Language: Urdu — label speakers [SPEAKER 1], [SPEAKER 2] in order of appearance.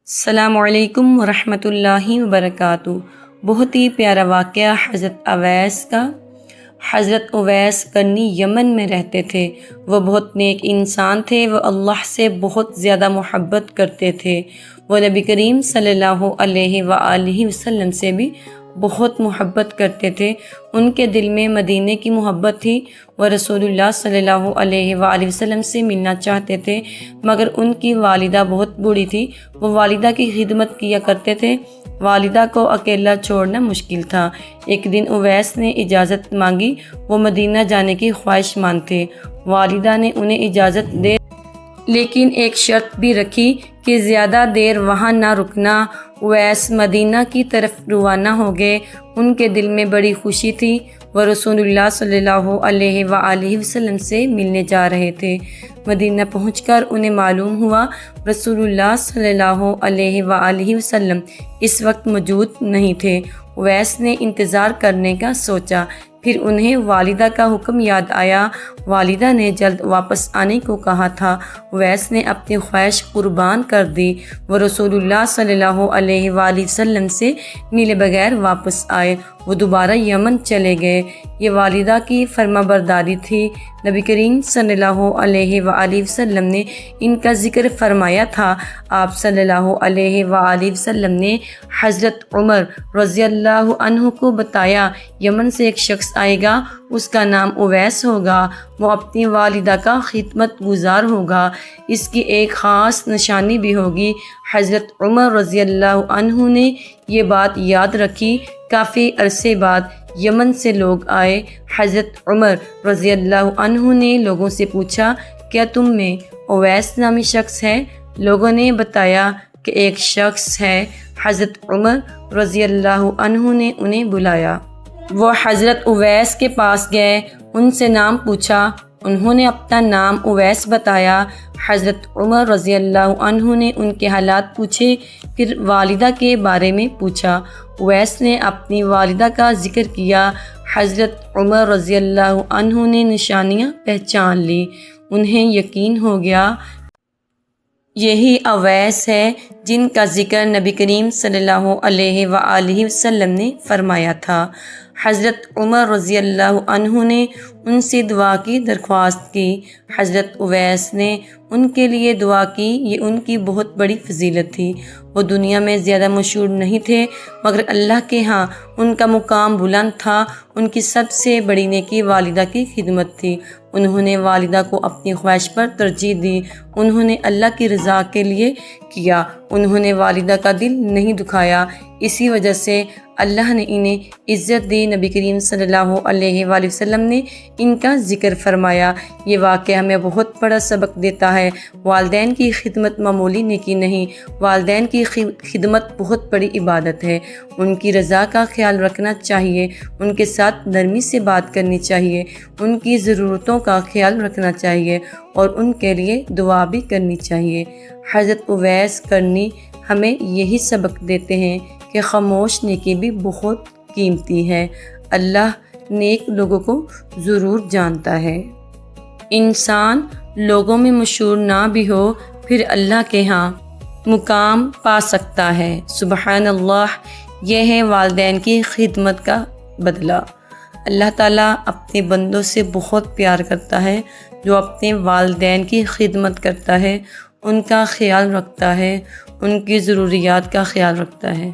[SPEAKER 1] السلام علیکم ورحمۃ اللہ وبرکاتہ۔ بہت ہی پیارا واقعہ حضرت اویس کا۔ حضرت اویس قرنی یمن میں رہتے تھے۔ وہ بہت نیک انسان تھے۔ وہ اللہ سے بہت زیادہ محبت کرتے تھے۔ وہ نبی کریم صلی اللہ علیہ وآلہ وسلم سے بھی بہت محبت کرتے تھے۔ ان کے دل میں مدینے کی محبت تھی۔ وہ رسول اللہ صلی اللہ علیہ وآلہ وسلم سے ملنا چاہتے تھے، مگر ان کی والدہ بہت بوڑھی تھی۔ وہ والدہ کی خدمت کیا کرتے تھے۔ والدہ کو اکیلا چھوڑنا مشکل تھا۔ ایک دن اویس نے اجازت مانگی۔ وہ مدینہ جانے کی خواہش مند تھے۔ والدہ نے انہیں اجازت دے لیکن ایک شرط بھی رکھی کہ زیادہ دیر وہاں نہ رکنا۔ اویس مدینہ کی طرف روانہ ہو گئے۔ ان کے دل میں بڑی خوشی تھی۔ وہ رسول اللہ صلی اللہ علیہ وآلہ وسلم سے ملنے جا رہے تھے۔ مدینہ پہنچ کر انہیں معلوم ہوا رسول اللہ صلی اللہ علیہ وآلہ وسلم اس وقت موجود نہیں تھے۔ اویس نے انتظار کرنے کا سوچا، پھر انہیں والدہ کا حکم یاد آیا۔ والدہ نے جلد واپس آنے کو کہا تھا۔ اویس نے اپنی خواہش قربان کر دی۔ وہ رسول اللہ صلی اللہ علیہ وآلہ وسلم سے ملے بغیر واپس آئے۔ وہ دوبارہ یمن چلے گئے۔ یہ والدہ کی فرما برداری تھی۔ نبی کریم صلی اللہ علیہ وآلہ وسلم نے ان کا ذکر فرمایا تھا۔ آپ صلی اللہ علیہ وآلہ وسلم نے حضرت عمر رضی اللہ عنہ کو بتایا، یمن سے ایک شخص آئے گا، اس کا نام اویس ہوگا۔ وہ اپنی والدہ کا خدمت گزار ہوگا۔ اس کی ایک خاص نشانی بھی ہوگی۔ حضرت عمر رضی اللہ عنہ نے یہ بات یاد رکھی۔ کافی عرصے بعد یمن سے لوگ آئے۔ حضرت عمر رضی اللہ عنہ نے لوگوں سے پوچھا، کیا تم میں اویس نامی شخص ہے؟ لوگوں نے بتایا کہ ایک شخص ہے۔ حضرت عمر رضی اللہ عنہ نے انہیں بلایا۔ وہ حضرت اویس کے پاس گئے، ان سے نام پوچھا۔ انہوں نے اپنا نام اویس بتایا۔ حضرت عمر رضی اللہ عنہ نے ان کے حالات پوچھے، پھر والدہ کے بارے میں پوچھا۔ اویس نے اپنی والدہ کا ذکر کیا۔ حضرت عمر رضی اللہ عنہ نے نشانیاں پہچان لی۔ انہیں یقین ہو گیا یہی اویس ہے جن کا ذکر نبی کریم صلی اللہ علیہ وآلہ وسلم نے فرمایا تھا۔ حضرت عمر رضی اللہ عنہ نے ان سے دعا کی درخواست کی۔ حضرت اویس نے ان کے لیے دعا کی۔ یہ ان کی بہت بڑی فضیلت تھی۔ وہ دنیا میں زیادہ مشہور نہیں تھے، مگر اللہ کے ہاں ان کا مقام بلند تھا۔ ان کی سب سے بڑی نیکی والدہ کی خدمت تھی۔ انہوں نے والدہ کو اپنی خواہش پر ترجیح دی۔ انہوں نے اللہ کی رضا کے لیے کیا۔ انہوں نے والدہ کا دل نہیں دکھایا۔ اسی وجہ سے اللہ نے انہیں عزت دی۔ نبی کریم صلی اللہ علیہ وآلہ وسلم نے ان کا ذکر فرمایا۔ یہ واقعہ ہمیں بہت بڑا سبق دیتا ہے۔ والدین کی خدمت معمولی نیکی نہیں، والدین کی خدمت بہت بڑی عبادت ہے۔ ان کی رضا کا خیال رکھنا چاہیے، ان کے ساتھ نرمی سے بات کرنی چاہیے، ان کی ضرورتوں کا خیال رکھنا چاہیے اور ان کے لیے دعا بھی کرنی چاہیے۔ حضرت اویس قرنی ہمیں یہی سبق دیتے ہیں کہ خاموش نیکی بھی بہت قیمتی ہے۔ اللہ نیک لوگوں کو ضرور جانتا ہے۔ انسان لوگوں میں مشہور نہ بھی ہو، پھر اللہ کے ہاں مقام پا سکتا ہے۔ سبحان اللہ، یہ ہے والدین کی خدمت کا بدلہ۔ اللہ تعالیٰ اپنے بندوں سے بہت پیار کرتا ہے۔ جو اپنے والدین کی خدمت کرتا ہے، ان کا خیال رکھتا ہے، ان کی ضروریات کا خیال رکھتا ہے۔